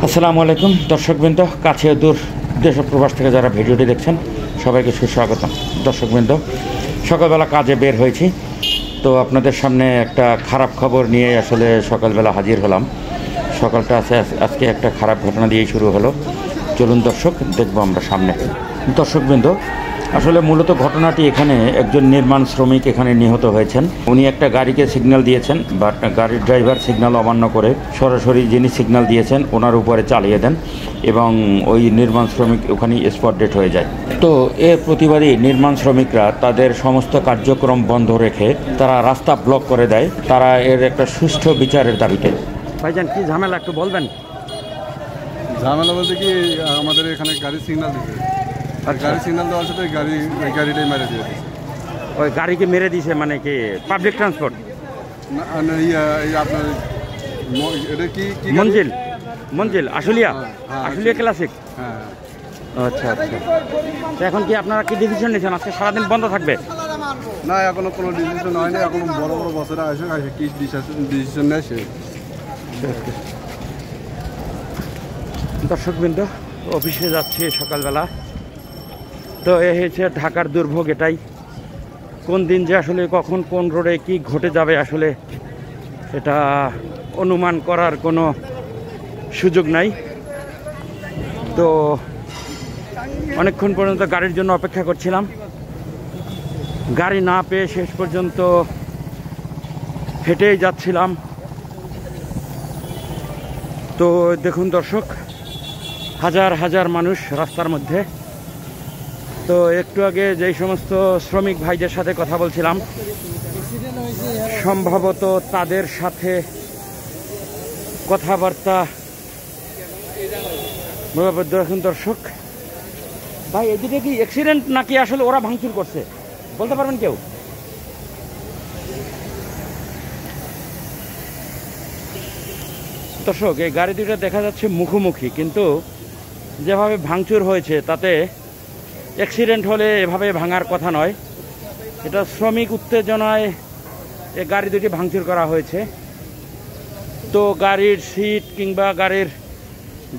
আসসালামু আলাইকুম দর্শকবৃন্দ, কাছে দূর দেশ ও প্রবাস থেকে যারা ভিডিওটি দেখছেন সবাইকে সুস্বাগতম। দর্শকবৃন্দ, সকালবেলা কাজে বের হয়েছি, তো আপনাদের সামনে একটা খারাপ খবর নিয়ে আসলে সকালবেলা হাজির হলাম। সকালটা আজকে একটা খারাপ ঘটনা দিয়েই শুরু হলো। চলুন দর্শক, দেখবো আমরা সামনে। দর্শকবৃন্দ, আসলে মূলত ঘটনাটি এখানে একজন নির্মাণ শ্রমিক এখানে নিহত হয়েছেন। উনি একটা গাড়িকে সিগন্যাল দিয়েছেন, বাট গাড়ির ড্রাইভার সিগন্যাল অমান্য করে সরাসরি যিনি সিগন্যাল দিয়েছেন ওনার উপরে চালিয়ে দেন এবং ওই নির্মাণ শ্রমিক ওখানেই স্পট ডেড হয়ে যায়। তো এর প্রতিবাদী নির্মাণ শ্রমিকরা তাদের সমস্ত কার্যক্রম বন্ধ রেখে তারা রাস্তা ব্লক করে দেয়, তারা এর একটা সুষ্ঠু বিচারের দাবিতে। ভাইজান, কি ঝামেলা একটু বলবেন? ঝামেলা বলতে কি, আমাদের এখানে গাড়ি সিগন্যাল দিতে, আর গাড়ি সিগন্যাল দেওয়ার সাথে গাড়িটাই মেরে দিয়েছে। ওই গাড়িকে মেরে দিয়েছে মানে কি পাবলিক ট্রান্সপোর্ট? আপনার এটা কি মঞ্জিল আশুলিয়া ক্লাসিক। হ্যাঁ, আচ্ছা আচ্ছা। তো এখন কি আপনারা কি ডিসিশন নিয়েছেন? আজকে সারাদিন বন্ধ থাকবে? না, এখনো কোনো ডিসিশন হয়নি। এখনো বড় বড় বছরে আসে কি ডিসিশন নেয় সে। দর্শকবৃন্দ, অফিসে যাচ্ছি সকালবেলা। তো এ হচ্ছে ঢাকার দুর্ভোগ এটাই। কোন দিন যে আসলে কখন কোন রোডে কি ঘটে যাবে আসলে এটা অনুমান করার কোনো সুযোগ নাই। তো অনেকক্ষণ পর্যন্ত গাড়ির জন্য অপেক্ষা করছিলাম, গাড়ি না পেয়ে শেষ পর্যন্ত হেঁটেই যাচ্ছিলাম। তো দেখুন দর্শক, হাজার হাজার মানুষ রাস্তার মধ্যে। তো একটু আগে যেই সমস্ত শ্রমিক ভাইদের সাথে কথা বলছিলাম, সম্ভবত তাদের সাথে কথাবার্তা। দেখুন দর্শক ভাই, এদিকে কি অ্যাক্সিডেন্ট নাকি আসলে ওরা ভাঙচুর করছে বলতে পারবেন কেউ? দর্শক, এই গাড়ি দুটো দেখা যাচ্ছে মুখোমুখি, কিন্তু যেভাবে ভাঙচুর হয়েছে তাতে অ্যাক্সিডেন্ট হলে এভাবে ভাঙার কথা নয়। এটা শ্রমিক উত্তেজনায় এই গাড়ি দুটি ভাঙচুর করা হয়েছে। তো গাড়ির সিট কিংবা গাড়ির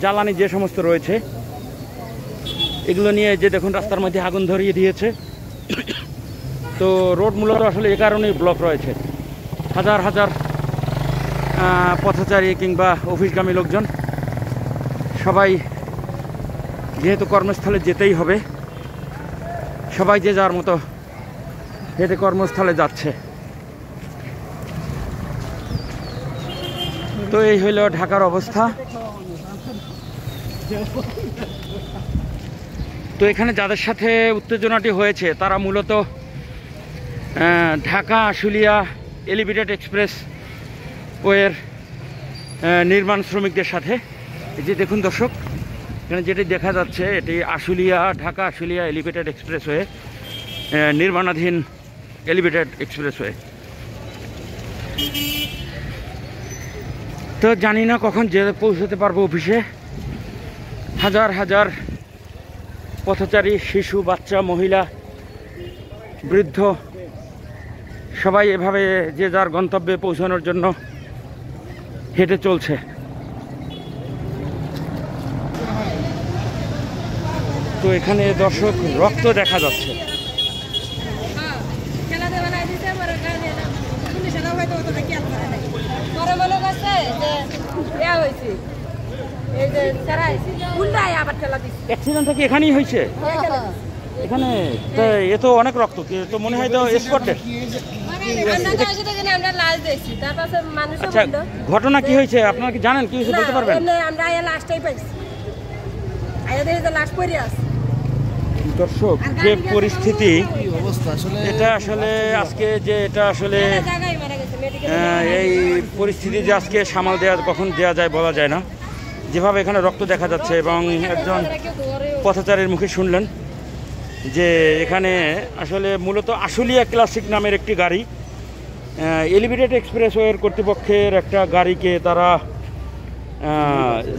জ্বালানি যে সমস্ত রয়েছে এগুলো নিয়ে যে দেখুন রাস্তার মধ্যে আগুন ধরিয়ে দিয়েছে। তো রোড মূলত আসলে এ কারণেই ব্লক রয়েছে। হাজার হাজার পথচারী কিংবা অফিসগামী লোকজন সবাই যেহেতু কর্মস্থলে যেতেই হবে, সবাই যে যার মতো হেঁটে কর্মস্থলে যাচ্ছে। তো এই হইল ঢাকার অবস্থা। তো এখানে যাদের সাথে উত্তেজনাটি হয়েছে তারা মূলত ঢাকা আশুলিয়া এলিভেটেড এক্সপ্রেস ওয়ের নির্মাণ শ্রমিকদের সাথে। এই যে দেখুন দর্শক, এখানে যেটি দেখা যাচ্ছে এটি ঢাকা আশুলিয়া এলিভেটেড এক্সপ্রেসওয়ে, নির্মাণাধীন এলিভেটেড এক্সপ্রেসওয়ে। তো জানি না কখন পৌঁছতে পারবো অফিসে। হাজার হাজার পথচারী, শিশু, বাচ্চা, মহিলা, বৃদ্ধ সবাই এভাবে যে যার গন্তব্যে পৌঁছানোর জন্য হেঁটে চলছে। তো এখানে দর্শক রক্ত দেখা যাচ্ছে। অ্যাক্সিডেন্ট কি এখানেই হয়েছে? এখানে এ তো অনেক রক্ত, তো মনে হয় তো স্পট ডেড। আচ্ছা, ঘটনা কি হয়েছে আপনারা কি জানেন? কি হয়েছে বলতে পারবেন? দর্শক, যে পরিস্থিতি, এটা আসলে আজকে যে এটা আসলে এই পরিস্থিতি যে আজকে সামাল কখন দেওয়া যায় বলা যায় না। যেভাবে এখানে রক্ত দেখা যাচ্ছে এবং একজন পথচারীর মুখে শুনলেন যে এখানে আসলে মূলত আশুলিয়া ক্লাসিক নামের একটি গাড়ি, এলিভেটেড এক্সপ্রেসওয়ের কর্তৃপক্ষের একটা গাড়িকে তারা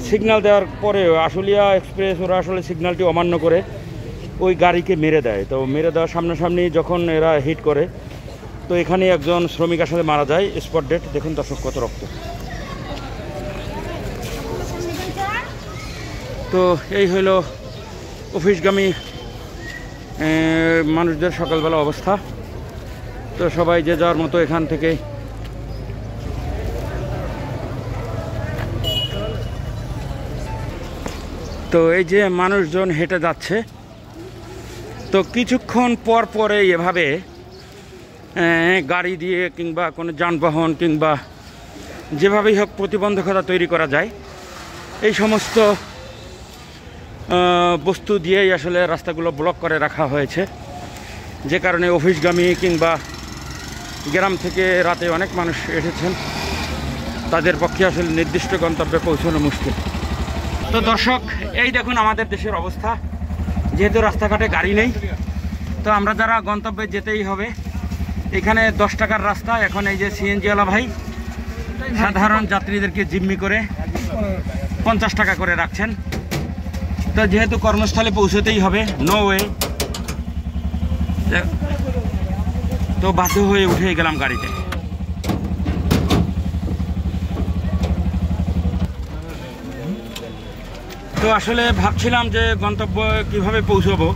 সিগন্যাল দেওয়ার পরে আশুলিয়া এক্সপ্রেস ওরা আসলে সিগন্যালটি অমান্য করে ওই গাড়িকে মেরে দেয়। তো মেরে দেওয়ার সামনাসামনি যখন এরা হিট করে, তো এখানে একজন শ্রমিক আসলে মারা যায়, স্পট ডেড। দেখুন দর্শক কত রক্ত। তো এই হলো অফিসগামী মানুষদের সকালবেলা অবস্থা। তো সবাই যে যাওয়ার মতো এখান থেকে তো এই যে মানুষজন হেঁটে যাচ্ছে, তো কিছুক্ষণ পর পরে এভাবে গাড়ি দিয়ে কিংবা কোনো যানবাহন কিংবা যেভাবেই হোক প্রতিবন্ধকতা তৈরি করা যায়, এই সমস্ত বস্তু দিয়েই আসলে রাস্তাগুলো ব্লক করে রাখা হয়েছে, যে কারণে অফিসগামী কিংবা গ্রাম থেকে রাতে অনেক মানুষ এসেছেন, তাদের পক্ষে আসলে নির্দিষ্ট গন্তব্যে পৌঁছানো মুশকিল। তো দর্শক, এই দেখুন আমাদের দেশের অবস্থা। যেহেতু রাস্তাঘাটে গাড়ি নেই, তো আমরা যারা গন্তব্যে যেতেই হবে, এখানে 10 টাকার রাস্তা। এখন এই যে সিএনজিওয়ালা ভাই সাধারণ যাত্রীদেরকে জিম্মি করে 50 টাকা করে রাখছেন। তো যেহেতু কর্মস্থলে পৌঁছতেই হবে, নো ওয়ে, তো বাধ্য হয়ে উঠে গেলাম গাড়িতে। তো আসলে ভাবছিলাম যে গন্তব্য কিভাবে পৌঁছবো।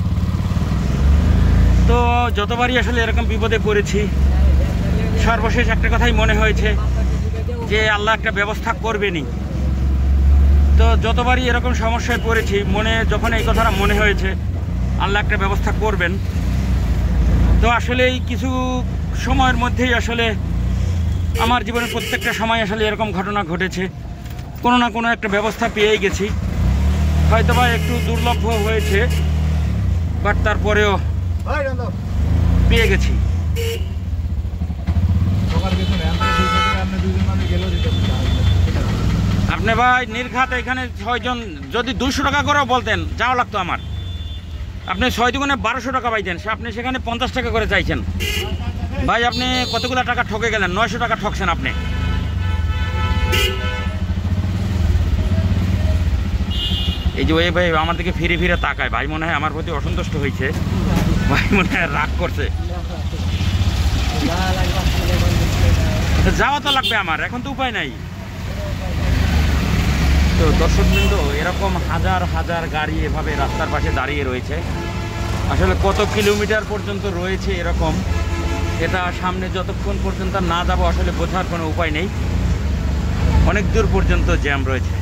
তো যতবারই আসলে এরকম বিপদে পড়েছি, সর্বশেষ একটা কথাই মনে হয়েছে যে আল্লাহ একটা ব্যবস্থা করবেনই। তো যতবারই এরকম সমস্যায় পড়েছি, যখন এই কথাটা মনে হয়েছে আল্লাহ একটা ব্যবস্থা করবেন, তো আসলে এই কিছু সময়ের মধ্যেই আসলে আমার জীবনের প্রত্যেকটা সময় আসলে এরকম ঘটনা ঘটেছে। কোনো না কোনো একটা ব্যবস্থা পেয়েই গেছি, হয়তোবা একটু দুর্লভ হয়েছে, বাট তারপরেও পেয়ে গেছি। আপনি ভাই নির্ঘাত এখানে 6 জন যদি 200 টাকা করেও বলতেন যাওয়া লাগতো আমার, আপনি 6 দুগুণে 1200 টাকা পাইতেন, আপনি সেখানে 50 টাকা করে চাইছেন। ভাই আপনি কতগুলো টাকা ঠকে গেলেন, 900 টাকা ঠকছেন আপনি। এই যে ওই ভাই আমার দিকে ফিরে ফিরে তাকায়, ভাই মনে হয় আমার প্রতি অসন্তুষ্ট হয়েছে, ভাই মনে হয় রাগ করছে। যাওয়া তো লাগবে আমার, এখন তো উপায় নাই। তো দর্শকবৃন্দ, এরকম হাজার হাজার গাড়ি এভাবে রাস্তার পাশে দাঁড়িয়ে রয়েছে। আসলে কত কিলোমিটার পর্যন্ত রয়েছে এরকম, এটা সামনে যতক্ষণ পর্যন্ত না যাবো আসলে বোঝার কোনো উপায় নেই। অনেক দূর পর্যন্ত জ্যাম রয়েছে।